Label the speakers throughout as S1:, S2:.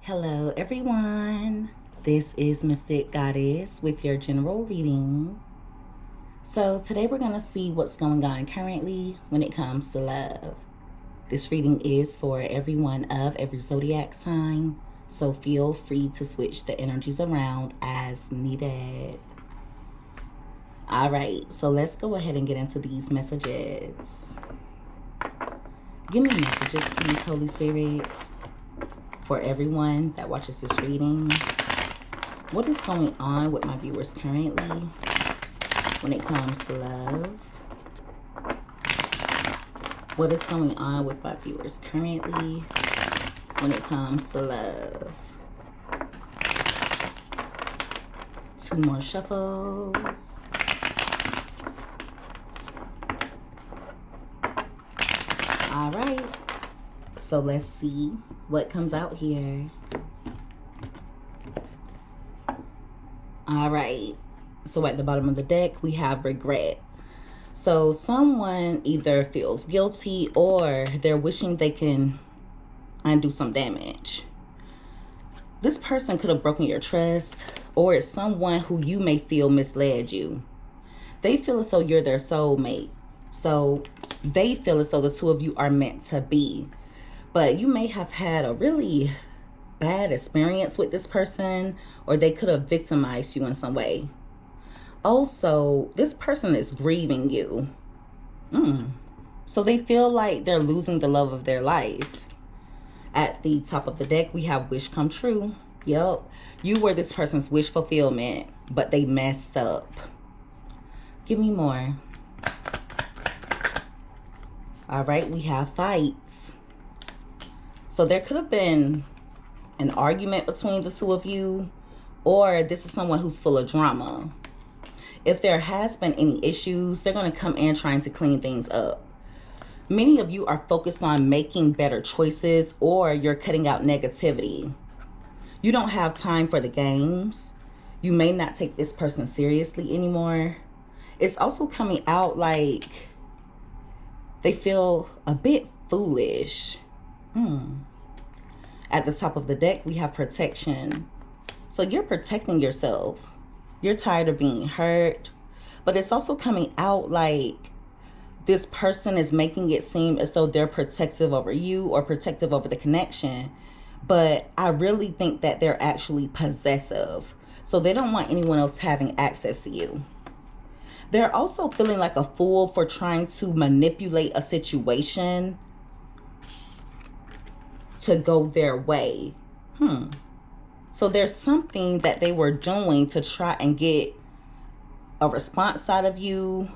S1: Hello everyone, this is Mystic Goddess with your general reading. So today we're going to see what's going on currently when it comes to love. This reading is for everyone of every zodiac sign, so feel free to switch the energies around as needed. Alright, so let's go ahead and get into these messages. Give me messages, please, Holy Spirit, for everyone that watches this reading. What is going on with my viewers currently when it comes to love? What is going on with my viewers currently when it comes to love? 2 more shuffles. All right. So let's see what comes out here. All right. So at the bottom of the deck, we have regret. So someone either feels guilty or they're wishing they can undo some damage. This person could have broken your trust, or it's someone who you may feel misled you. They feel as though you're their soulmate. So they feel as though the two of you are meant to be. But you may have had a really bad experience with this person, or they could have victimized you in some way. Also, this person is grieving you. So they feel like they're losing the love of their life. At the top of the deck, we have wish come true. Yep. You were this person's wish fulfillment, but they messed up. Give me more. All right, we have fights. So there could have been an argument between the two of you, or this is someone who's full of drama. If there has been any issues, they're going to come in trying to clean things up. Many of you are focused on making better choices, or you're cutting out negativity. You don't have time for the games. You may not take this person seriously anymore. It's also coming out like they feel a bit foolish. At the top of the deck, we have protection. So you're protecting yourself. You're tired of being hurt. But it's also coming out like this person is making it seem as though they're protective over you or protective over the connection. But I really think that they're actually possessive. So they don't want anyone else having access to you. They're also feeling like a fool for trying to manipulate a situation to go their way. So there's something that they were doing to try and get a response out of you,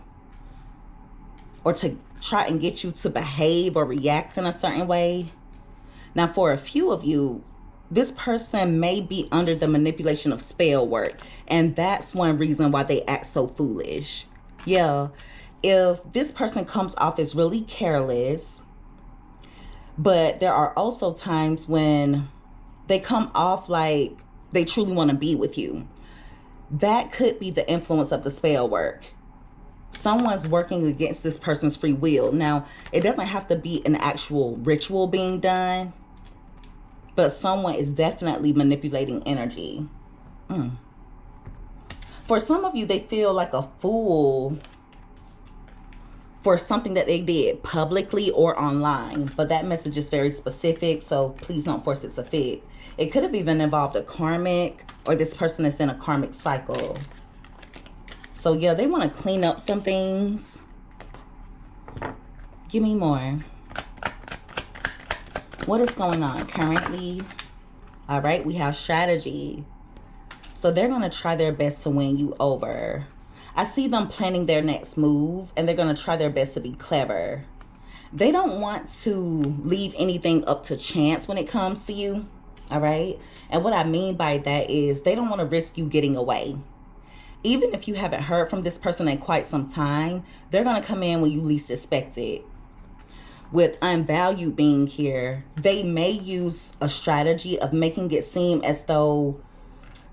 S1: or to try and get you to behave or react in a certain way. Now, for a few of you, this person may be under the manipulation of spell work, and that's one reason why they act so foolish. Yeah, if this person comes off as really careless, but there are also times when they come off like they truly want to be with you. That could be the influence of the spell work. Someone's working against this person's free will. Now, it doesn't have to be an actual ritual being done, but someone is definitely manipulating energy. For some of you, they feel like a fool for something that they did publicly or online, but that message is very specific, so please don't force it to fit. It could have even involved a karmic, or this person is in a karmic cycle. So yeah, they want to clean up some things. Give me more. What is going on currently? All right, we have strategy. So they're going to try their best to win you over. I see them planning their next move, and they're going to try their best to be clever. They don't want to leave anything up to chance when it comes to you. All right. And what I mean by that is they don't want to risk you getting away. Even if you haven't heard from this person in quite some time, they're going to come in when you least expect it. With unvalued being here, they may use a strategy of making it seem as though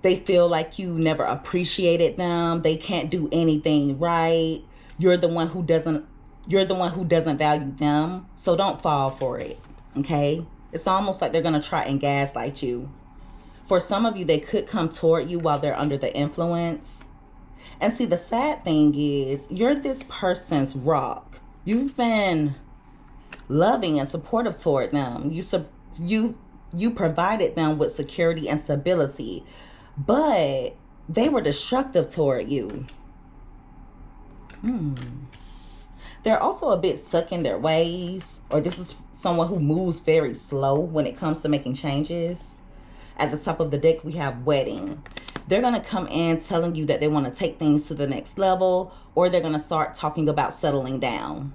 S1: they feel like you never appreciated them. They can't do anything right. You're the one who doesn't value them. So don't fall for it. Okay? It's almost like they're going to try and gaslight you. For some of you, they could come toward you while they're under the influence. And see, the sad thing is, you're this person's rock. You've been loving and supportive toward them. You provided them with security and stability, but they were destructive toward you. They're also a bit stuck in their ways, or this is someone who moves very slow when it comes to making changes. At the top of the deck, we have wedding. They're going to come in telling you that they want to take things to the next level, or they're going to start talking about settling down.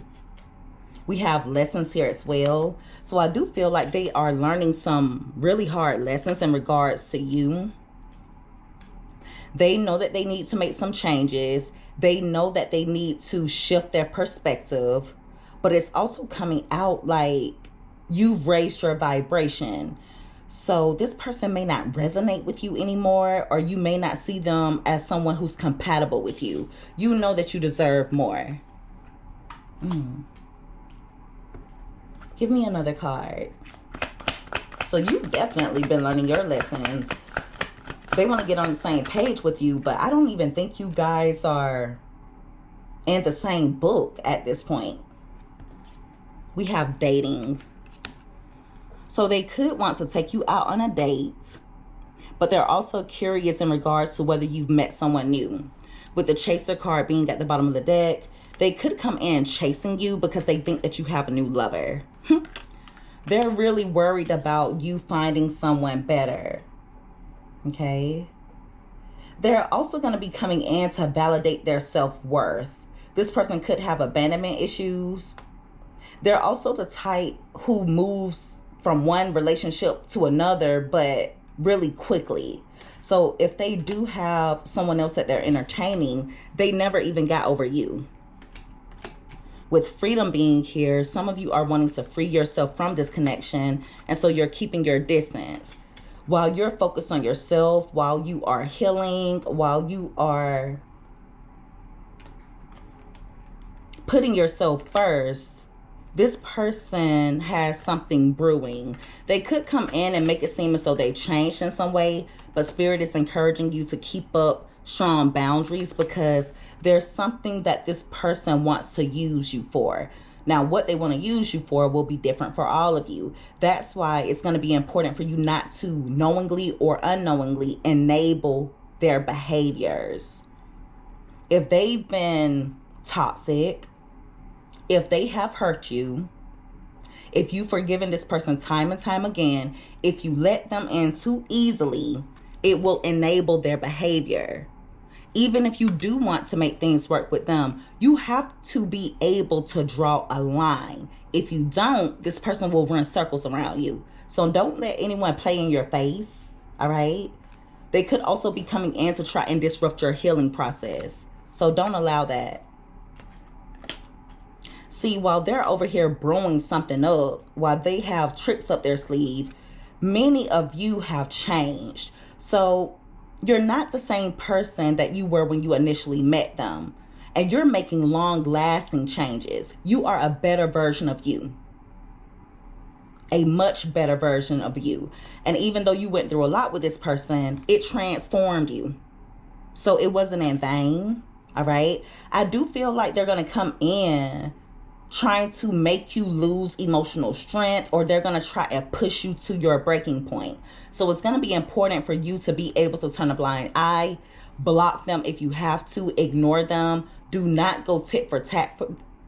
S1: We have lessons here as well. So I do feel like they are learning some really hard lessons in regards to you. They know that they need to make some changes. They know that they need to shift their perspective, but it's also coming out like you've raised your vibration. So this person may not resonate with you anymore, or you may not see them as someone who's compatible with you. You know that you deserve more. Give me another card. So you've definitely been learning your lessons. They want to get on the same page with you, but I don't even think you guys are in the same book at this point. We have dating. So they could want to take you out on a date, but they're also curious in regards to whether you've met someone new. With the chaser card being at the bottom of the deck, they could come in chasing you because they think that you have a new lover. They're really worried about you finding someone better. Okay. They're also going to be coming in to validate their self-worth. This person could have abandonment issues. They're also the type who moves from one relationship to another, but really quickly. So if they do have someone else that they're entertaining, they never even got over you. With freedom being here, some of you are wanting to free yourself from this connection, and so you're keeping your distance. While you're focused on yourself, while you are healing, while you are putting yourself first, this person has something brewing. They could come in and make it seem as though they changed in some way, but Spirit is encouraging you to keep up strong boundaries because there's something that this person wants to use you for. Now, what they want to use you for will be different for all of you. That's why it's going to be important for you not to knowingly or unknowingly enable their behaviors. If they've been toxic, if they have hurt you, if you've forgiven this person time and time again, if you let them in too easily, it will enable their behavior. Even if you do want to make things work with them, you have to be able to draw a line. If you don't, this person will run circles around you. So don't let anyone play in your face, all right? They could also be coming in to try and disrupt your healing process. So don't allow that. See, while they're over here brewing something up, while they have tricks up their sleeve, many of you have changed. So you're not the same person that you were when you initially met them. And you're making long-lasting changes. You are a better version of you. A much better version of you. And even though you went through a lot with this person, it transformed you. So it wasn't in vain, all right? I do feel like they're going to come in trying to make you lose emotional strength, or they're going to try and push you to your breaking point. So it's going to be important for you to be able to turn a blind eye, block them if you have to, ignore them. Do not go tit for tat.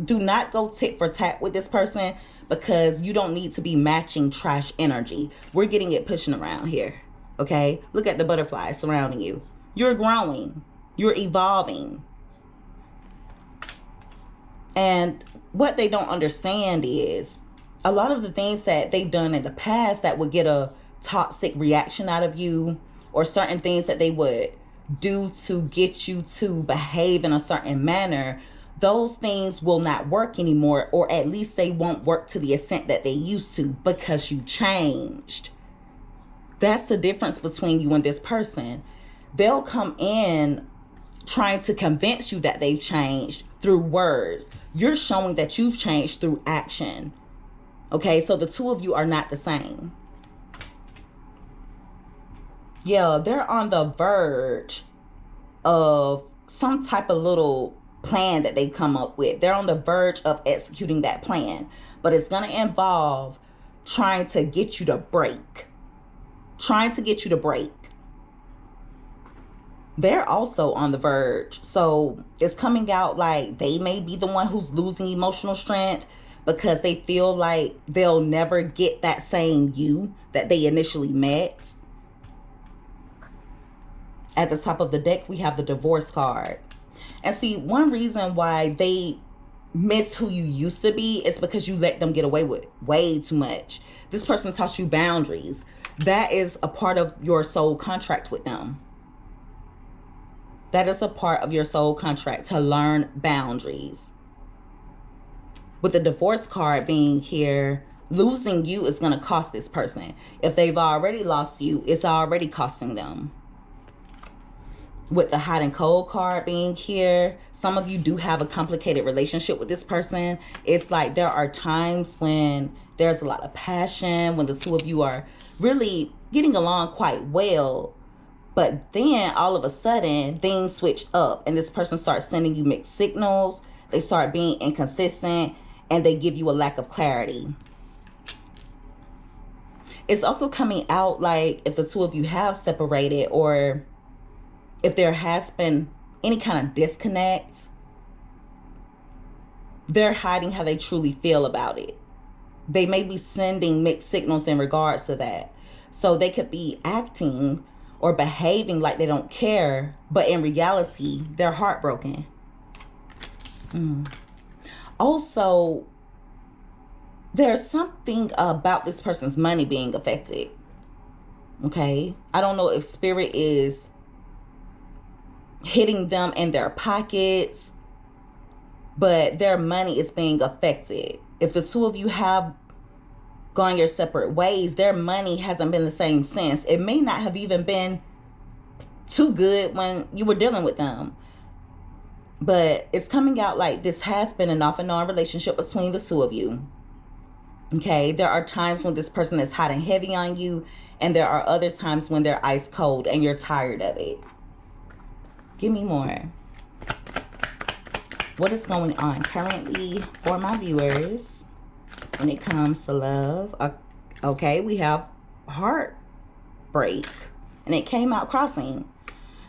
S1: Do not go tit for tat with this person because you don't need to be matching trash energy. We're getting it pushing around here. Okay. Look at the butterflies surrounding you. You're growing. You're evolving. And what they don't understand is a lot of the things that they've done in the past that would get a toxic reaction out of you, or certain things that they would do to get you to behave in a certain manner, those things will not work anymore, or at least they won't work to the extent that they used to because you changed. That's the difference between you and this person. They'll come in trying to convince you that they've changed through words. You're showing that you've changed through action. Okay, so the two of you are not the same. Yeah, they're on the verge of some type of little plan that they come up with. They're on the verge of executing that plan. But it's going to involve trying to get you to break. Trying to get you to break. They're also on the verge. So it's coming out like they may be the one who's losing emotional strength because they feel like they'll never get that same you that they initially met. At the top of the deck, we have the divorce card. And see, one reason why they miss who you used to be is because you let them get away with way too much. This person taught you boundaries. That is a part of your soul contract with them. That is a part of your soul contract, to learn boundaries. With the divorce card being here, losing you is going to cost this person. If they've already lost you, it's already costing them. With the hot and cold card being here, some of you do have a complicated relationship with this person. It's like there are times when there's a lot of passion, when the two of you are really getting along quite well. But then all of a sudden things switch up and this person starts sending you mixed signals. They start being inconsistent and they give you a lack of clarity. It's also coming out like if the two of you have separated, or if there has been any kind of disconnect, they're hiding how they truly feel about it. They may be sending mixed signals in regards to that. So they could be acting or behaving like they don't care, but in reality, they're heartbroken. Also, there's something about this person's money being affected. Okay? I don't know if spirit is hitting them in their pockets, but their money is being affected. If the two of you have gone your separate ways, their money hasn't been the same since. It may not have even been too good when you were dealing with them, but it's coming out like this has been an off and on relationship between the two of you. Okay, there are times when this person is hot and heavy on you, and there are other times when they're ice cold and you're tired of it. Give me more. What is going on currently for my viewers when it comes to love? Okay, we have heartbreak, and it came out crossing.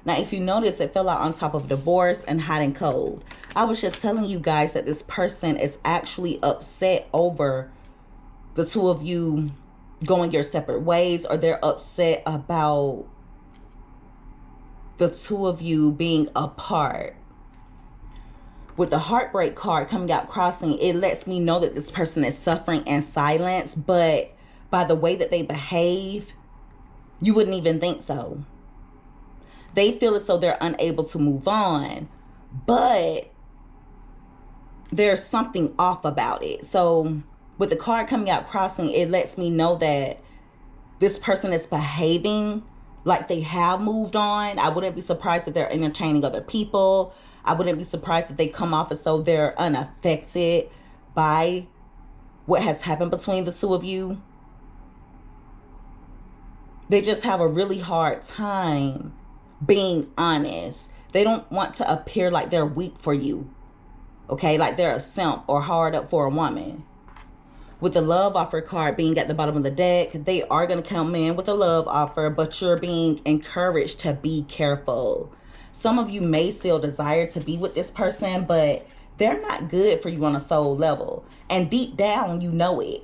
S1: Now, if you notice, it fell out on top of divorce and hot and cold. I was just telling you guys that this person is actually upset over the two of you going your separate ways, or they're upset about the two of you being apart. With the heartbreak card coming out crossing, it lets me know that this person is suffering in silence, but by the way that they behave, you wouldn't even think so. They feel as though they're unable to move on, but there's something off about it. So with the card coming out crossing, it lets me know that this person is behaving like they have moved on. I wouldn't be surprised if they're entertaining other people. I wouldn't be surprised if they come off as though they're unaffected by what has happened between the two of you. They just have a really hard time being honest. They don't want to appear like they're weak for you. Okay, like they're a simp or hard up for a woman. With the love offer card being at the bottom of the deck, they are going to come in with a love offer, but you're being encouraged to be careful. Some of you may still desire to be with this person, but they're not good for you on a soul level. And deep down, you know it.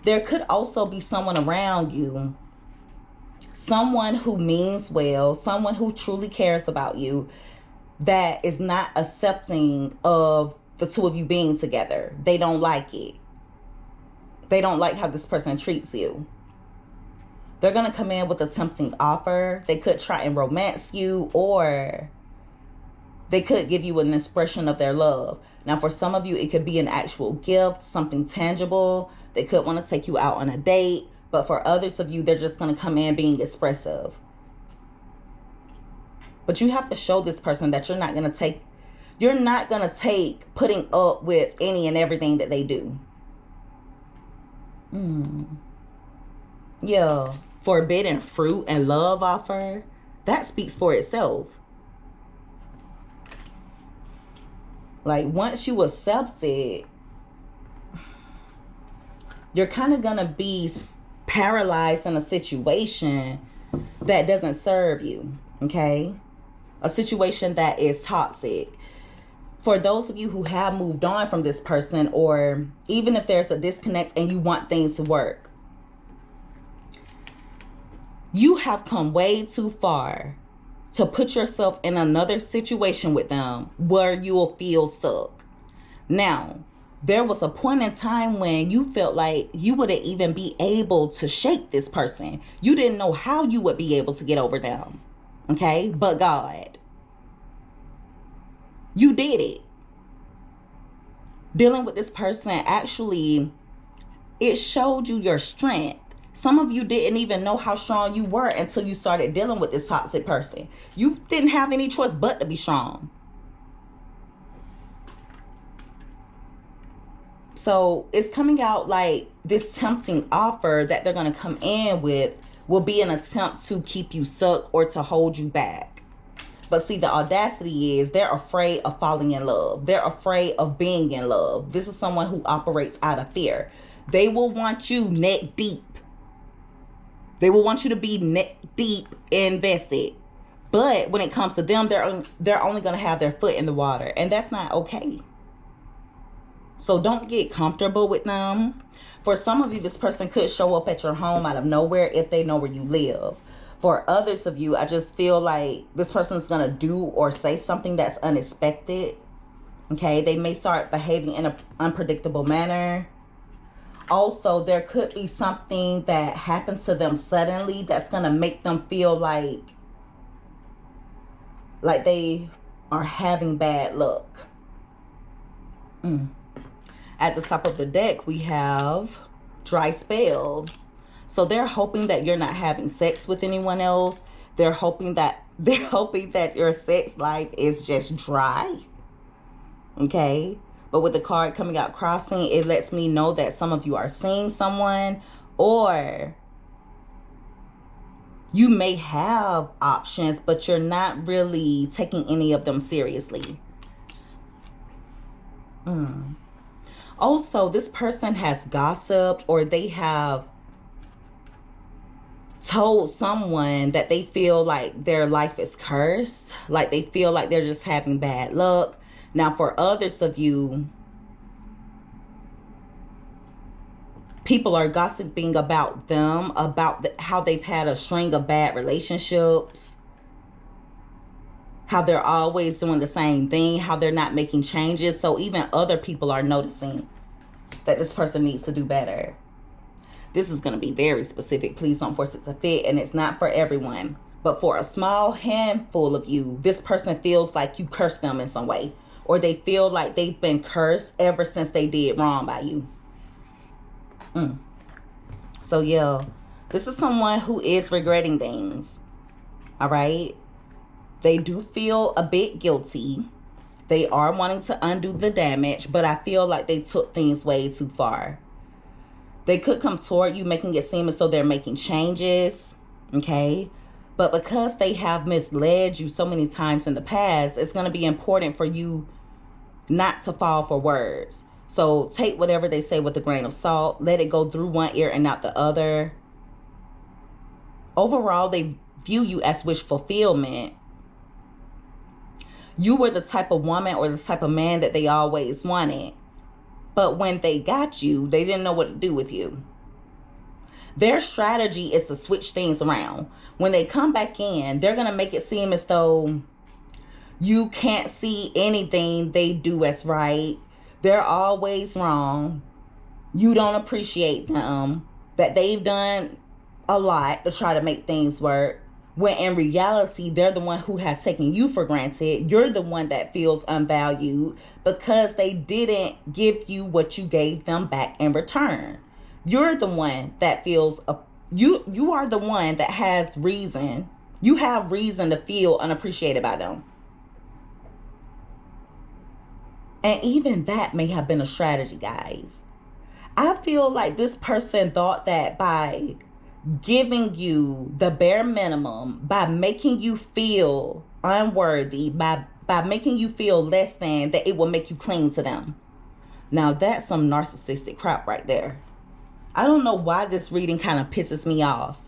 S1: There could also be someone around you, someone who means well, someone who truly cares about you, that is not accepting of the two of you being together. They don't like it. They don't like how this person treats you. They're going to come in with a tempting offer. They could try and romance you, or they could give you an expression of their love. Now, for some of you, it could be an actual gift, something tangible. They could want to take you out on a date. But for others of you, they're just going to come in being expressive. But you have to show this person that you're not going to take putting up with any and everything that they do. Yeah. forbidden fruit and love offer, that speaks for itself. Like, once you accept it, you're kind of going to be paralyzed in a situation that doesn't serve you, okay? A situation that is toxic. For those of you who have moved on from this person, or even if there's a disconnect and you want things to work, you have come way too far to put yourself in another situation with them where you'll feel stuck. Now, there was a point in time when you felt like you wouldn't even be able to shake this person. You didn't know how you would be able to get over them. Okay? But God, you did it. Dealing with this person, actually, it showed you your strength. Some of you didn't even know how strong you were until you started dealing with this toxic person. You didn't have any choice but to be strong. So it's coming out like this tempting offer that they're going to come in with will be an attempt to keep you stuck or to hold you back. But see, the audacity is they're afraid of falling in love. They're afraid of being in love. This is someone who operates out of fear. They will want you neck deep. They will want you to be neck deep invested. But when it comes to them, they're only going to have their foot in the water. And that's not okay. So don't get comfortable with them. For some of you, this person could show up at your home out of nowhere if they know where you live. For others of you, I just feel like this person's going to do or say something that's unexpected. Okay, they may start behaving in an unpredictable manner. Also, there could be something that happens to them suddenly that's going to make them feel like they are having bad luck. At the top of the deck, we have dry spell. So they're hoping that you're not having sex with anyone else. They're hoping that your sex life is just dry. Okay? But with the card coming out crossing, it lets me know that some of you are seeing someone, or you may have options, but you're not really taking any of them seriously. Also, this person has gossiped, or they have told someone that they feel like their life is cursed. Like they feel like they're just having bad luck. Now, for others of you, people are gossiping about them, about how they've had a string of bad relationships, how they're always doing the same thing, how they're not making changes. So even other people are noticing that this person needs to do better. This is going to be very specific. Please don't force it to fit. And it's not for everyone. But for a small handful of you, this person feels like you cursed them in some way. Or they feel like they've been cursed ever since they did wrong by you. So yeah, this is someone who is regretting things. All right. They do feel a bit guilty. They are wanting to undo the damage, but I feel like they took things way too far. They could come toward you, making it seem as though they're making changes. Okay. But because they have misled you so many times in the past, it's going to be important for you not to fall for words. So take whatever they say with a grain of salt. Let it go through one ear and not the other. Overall, they view you as wish fulfillment. You were the type of woman or the type of man that they always wanted. But when they got you, they didn't know what to do with you. Their strategy is to switch things around. When they come back in, they're going to make it seem as though you can't see anything they do as right. They're always wrong. You don't appreciate them. That they've done a lot to try to make things work. When in reality, they're the one who has taken you for granted. You're the one that feels unvalued because they didn't give you what you gave them back in return. You're the one that feels, you are the one that has reason. You have reason to feel unappreciated by them. And even that may have been a strategy, guys. I feel like this person thought that by giving you the bare minimum by making you feel unworthy, by making you feel less than, that it will make you cling to them. Now that's some narcissistic crap right there. I don't know why this reading kind of pisses me off.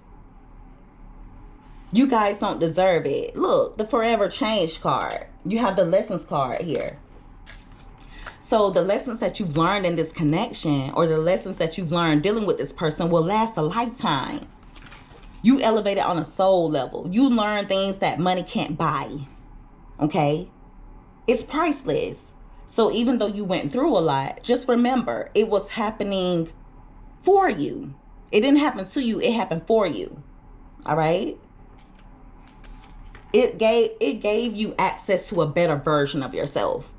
S1: You guys don't deserve it. Look, the forever change card. You have the lessons card here. So the lessons that you've learned in this connection, or the lessons that you've learned dealing with this person, will last a lifetime. You elevate it on a soul level. You learn things that money can't buy. Okay? It's priceless. So even though you went through a lot, just remember, it was happening for you. It didn't happen to you. It happened for you. All right? It gave you access to a better version of yourself.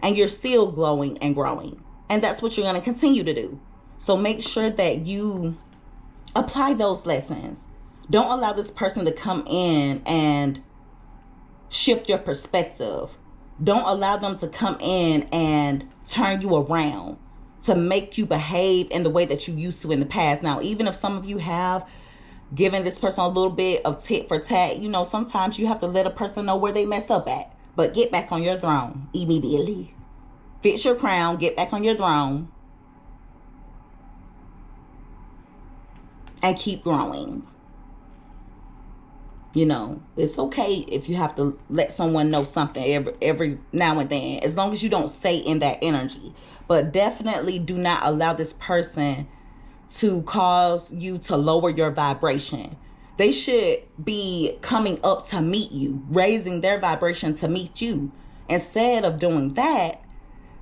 S1: And you're still glowing and growing. And that's what you're going to continue to do. So make sure that you apply those lessons. Don't allow this person to come in and shift your perspective. Don't allow them to come in and turn you around to make you behave in the way that you used to in the past. Now, even if some of you have given this person a little bit of tit for tat, you know, sometimes you have to let a person know where they messed up at. But get back on your throne immediately. Fix your crown. Get back on your throne. And keep growing. You know, it's okay if you have to let someone know something every now and then, as long as you don't stay in that energy. But definitely do not allow this person to cause you to lower your vibration. They should be coming up to meet you, raising their vibration to meet you. Instead of doing that,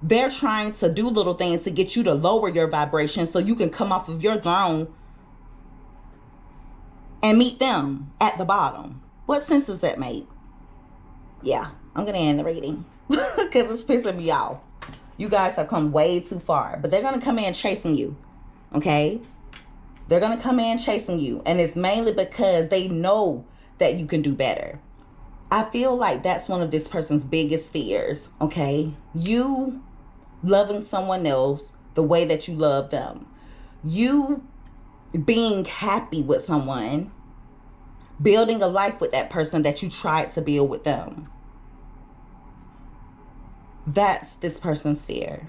S1: they're trying to do little things to get you to lower your vibration so you can come off of your throne and meet them at the bottom. What sense does that make? Yeah, I'm going to end the reading because it's pissing me off. You guys have come way too far, but they're going to come in chasing you. Okay? They're going to come in chasing you. And it's mainly because they know that you can do better. I feel like that's one of this person's biggest fears. Okay? You loving someone else the way that you love them. You being happy with someone, building a life with that person that you tried to build with them. That's this person's fear.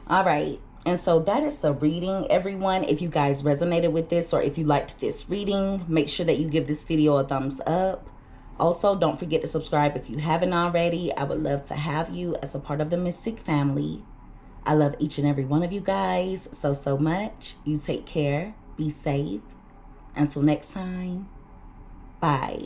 S1: All right. And so that is the reading, everyone. If you guys resonated with this, or if you liked this reading, make sure that you give this video a thumbs up. Also, don't forget to subscribe if you haven't already. I would love to have you as a part of the Mystic family. I love each and every one of you guys so much. You take care. Be safe. Until next time. Bye.